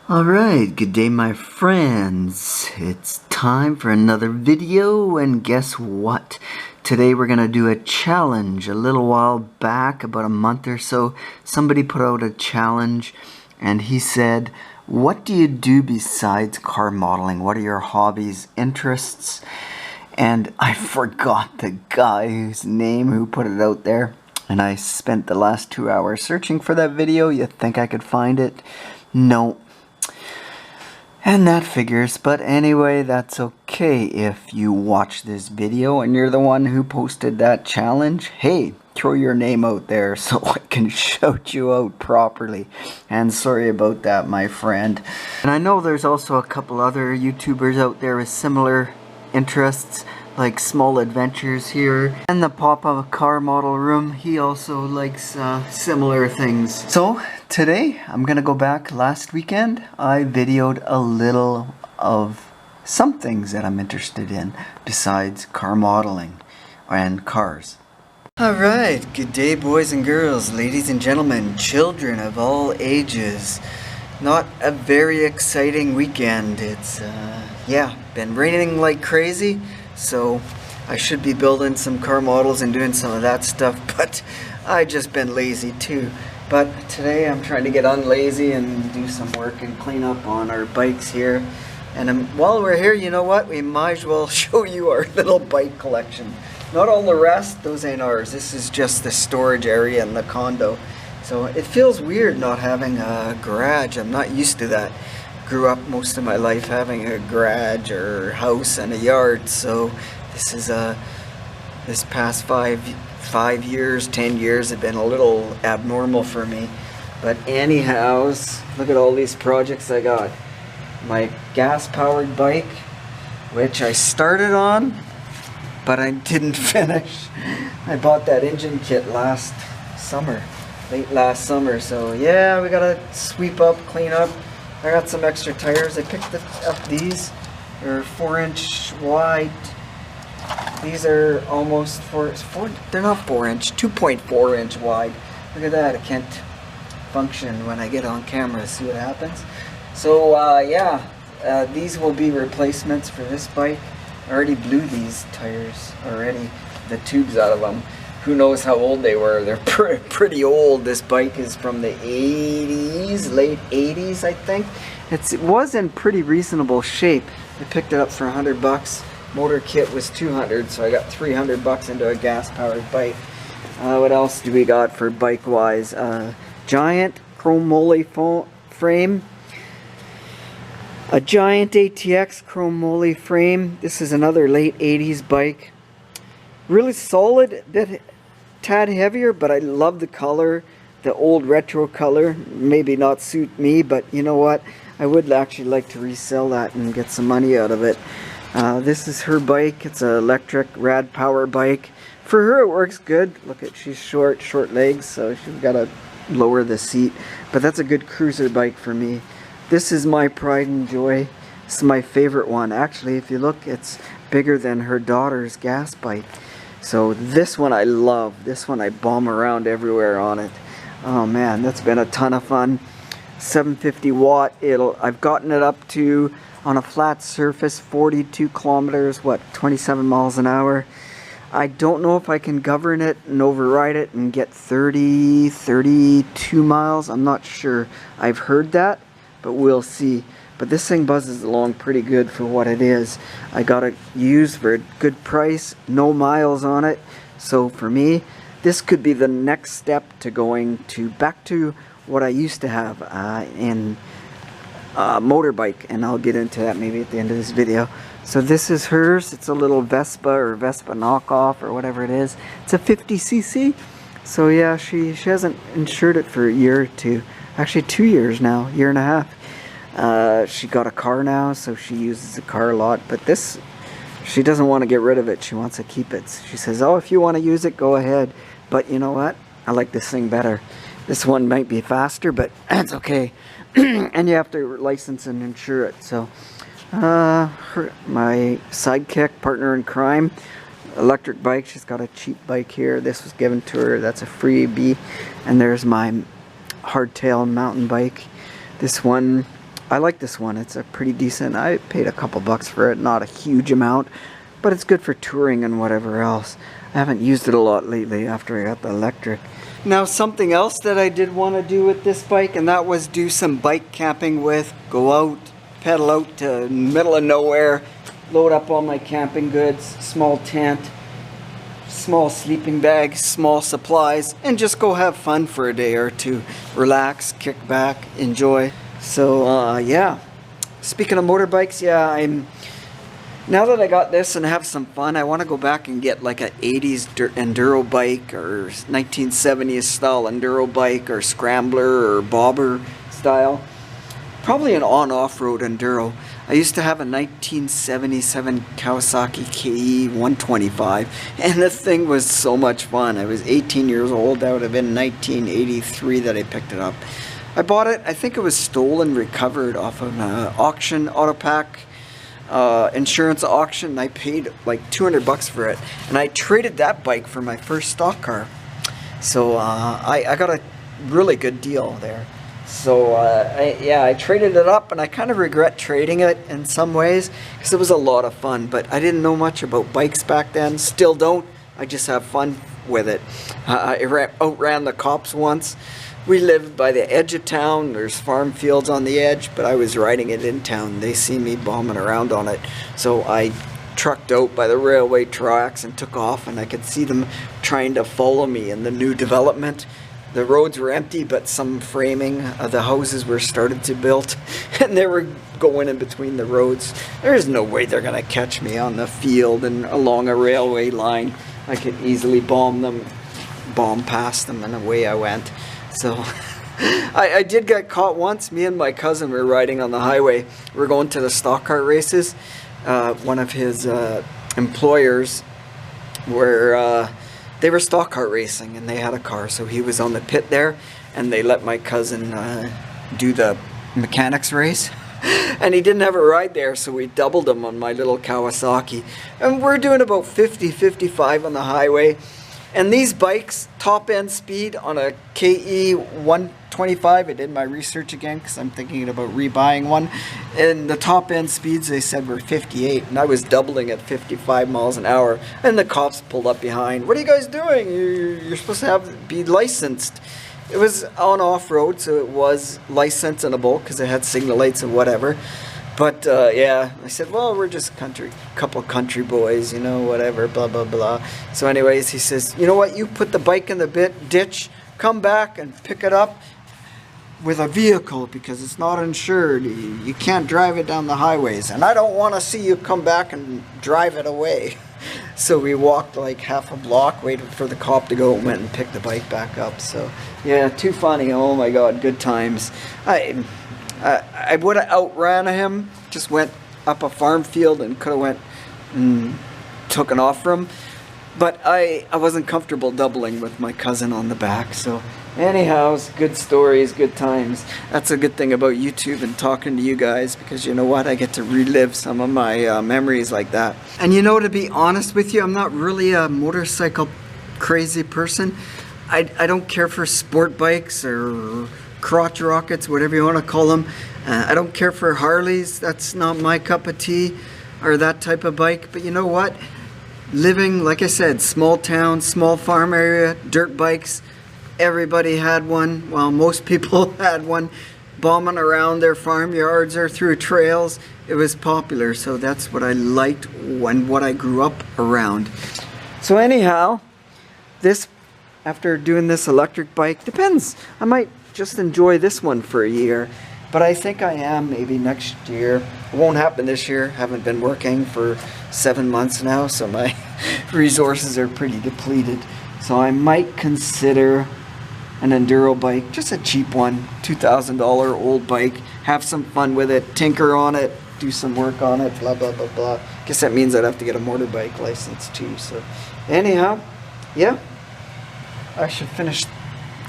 Alright, good day my friends. It's time for another video, and guess what? Today we're gonna do a challenge. A little while back, about a month or so, somebody put out a challenge and he said, what do you do besides car modeling? What are your hobbies, interests? And I forgot the guy whose name who put it out there. And I spent the last 2 hours searching for that video. You think I could find it? No. And that figures, but anyway, that's okay. If you watch this video and you're the one who posted that challenge, hey, throw your name out there so I can shout you out properly. And sorry about that, my friend. And I know there's also a couple other YouTubers out there with similar interests, like Small Adventures here, and the Pop-Up Car Model Room. He also likes similar things. So today I'm gonna go back. Last weekend I videoed a little of some things that I'm interested in besides car modeling and cars. Alright, good day boys and girls, ladies and gentlemen, children of all ages. Not a very exciting weekend. It's been raining like crazy, so I should be building some car models and doing some of that stuff, but I just been lazy too. But today I'm trying to get unlazy and do some work and clean up on our bikes here. And while we're here, you know what? We might as well show you our little bike collection. Not all the rest, those ain't ours. This is just the storage area in the condo. So it feels weird not having a garage. I'm not used to that. Grew up most of my life having a garage or house and a yard. So this is this past 5 years, 10 years have been a little abnormal for me. But anyhows, look at all these projects I got. My gas-powered bike, which I started on, but I didn't finish. I bought that engine kit last summer. Late last summer, so yeah, we gotta sweep up, clean up. I got some extra tires. I picked up these. They're 4-inch wide. These are almost they're not 4-inch, 2.4-inch wide. Look at that, I can't function when I get on camera. See what happens? So these will be replacements for this bike. I already blew these tires already, the tubes out of them. Who knows how old they were. They're pretty old. This bike is from the 80s, late 80s, I think. It was in pretty reasonable shape. I picked it up for $100. Motor kit was $200, so I got $300 into a gas-powered bike. What else do we got for bike-wise? Giant chrome moly frame. A Giant ATX chrome moly frame. This is another late 80s bike. Really solid, tad heavier, but I love the color, the old retro color. Maybe not suit me, but you know what? I would actually like to resell that and get some money out of it. This is her bike. It's an electric rad power bike. For her it works good. Look at, she's short legs, so she's got to lower the seat. But that's a good cruiser bike for me. This is my pride and joy. This is my favorite one. Actually, if you look, it's bigger than her daughter's gas bike. So this one I love. This one I bomb around everywhere on it. Oh man, that's been a ton of fun. 750 watt. I've gotten it up to, on a flat surface, 42 kilometers, 27 miles an hour. I don't know if I can govern it and override it and get 32 miles. I'm not sure. I've heard that, but we'll see. But this thing buzzes along pretty good for what it is. I got it used for a good price, no miles on it. So for me, this could be the next step to going back to what I used to have in motorbike, and I'll get into that maybe at the end of this video. So this is hers. It's a little Vespa or Vespa knockoff or whatever it is. It's a 50cc. So yeah, she hasn't insured it for a year or two. Actually 2 years now, year and a half. She got a car now, so she uses the car a lot, but this, she doesn't want to get rid of it. She wants to keep it. She says, oh, if you want to use it, go ahead. But you know what? I like this thing better. This one might be faster, but that's okay. And you have to license and insure it. So my sidekick, partner in crime, electric bike. She's got a cheap bike here. This was given to her. That's a freebie. And there's my hardtail mountain bike. This one I like this one. It's a pretty decent. I paid a couple bucks for it, not a huge amount, but it's good for touring and whatever else. I haven't used it a lot lately after I got the electric. Now something else that I did want to do with this bike, and that was do some bike camping with. Go out, pedal out to middle of nowhere, load up all my camping goods, small tent, small sleeping bag, small supplies, and just go have fun for a day or two. Relax, kick back, enjoy. So yeah, speaking of motorbikes, yeah, now that I got this and have some fun, I want to go back and get like an 80s enduro bike or 1970s style enduro bike or scrambler or bobber style. Probably an on-off-road enduro. I used to have a 1977 Kawasaki KE 125, and the thing was so much fun. I was 18 years old. That would have been 1983 that I picked it up. I bought it, I think it was stolen, recovered off of an auction, Autopack, insurance auction. I paid like 200 bucks for it, and I traded that bike for my first stock car. So I got a really good deal there. So I traded it up, and I kind of regret trading it in some ways because it was a lot of fun, but I didn't know much about bikes back then. Still don't. I just have fun with it. I outran the cops once. We lived by the edge of town. There's farm fields on the edge, but I was riding it in town. They see me bombing around on it. So I trucked out by the railway tracks and took off, and I could see them trying to follow me in the new development. The roads were empty, but some framing of the houses were started to build, and they were going in between the roads. There's no way they're going to catch me on the field and along a railway line. I could easily bomb past them, and away I went. So I did get caught once. Me and my cousin were riding on the highway. We're going to the stock car races. One of his employers were they were stock car racing, and they had a car, so he was on the pit there, and they let my cousin do the mechanics race. And he didn't have a ride there, so we doubled him on my little Kawasaki. And we're doing about 50, 55 on the highway. And these bikes, top end speed on a KE 125, I did my research again because I'm thinking about rebuying one. And the top end speeds, they said, were 58. And I was doubling at 55 miles an hour. And the cops pulled up behind. What are you guys doing? You're supposed to be licensed. It was on off-road, so it was licensable because it had signal lights and whatever. But yeah, I said, well, we're just couple country boys, you know, whatever, blah, blah, blah. So anyways, he says, you know what, you put the bike in the ditch, come back and pick it up with a vehicle because it's not insured. You can't drive it down the highways. And I don't want to see you come back and drive it away. So we walked like half a block, waited for the cop to go, and went and picked the bike back up. So yeah, too funny. Oh my God, good times. I would have outran him, just went up a farm field and could have went and taken off from him. But I wasn't comfortable doubling with my cousin on the back. So anyhow, good stories, good times. That's a good thing about YouTube and talking to you guys, because you know what? I get to relive some of my memories like that. And you know, to be honest with you, I'm not really a motorcycle crazy person. I don't care for sport bikes or crotch rockets, whatever you want to call them. I don't care for Harleys. That's not my cup of tea, or that type of bike. But you know what? Living, like I said, small town, small farm area, dirt bikes. Everybody had one. Well, most people had one. Bombing around their farmyards or through trails. It was popular, so that's what I liked and what I grew up around. So anyhow, this, after doing this electric bike, depends. I might just enjoy this one for a year, but I think I am maybe next year. It won't happen this year. Haven't been working for 7 months now, so my resources are pretty depleted. So I might consider an enduro bike, just a cheap one, $2,000 old bike, have some fun with it, tinker on it, do some work on it, blah, blah, blah, blah. Guess that means I'd have to get a motorbike license too. So anyhow, yeah, I should finish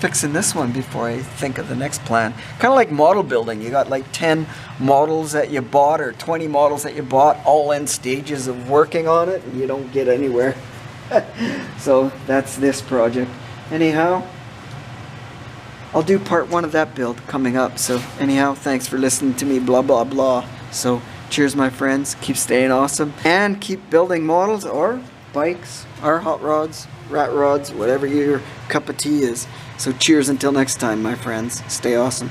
fixing this one before I think of the next plan. Kind of like model building. You got like 10 models that you bought or 20 models that you bought, all in stages of working on it, and you don't get anywhere. So that's this project. Anyhow, I'll do part 1 of that build coming up. So anyhow, thanks for listening to me blah blah blah. So cheers my friends, keep staying awesome, and keep building models or bikes or hot rods, rat rods, whatever your cup of tea is. So cheers until next time my friends, stay awesome.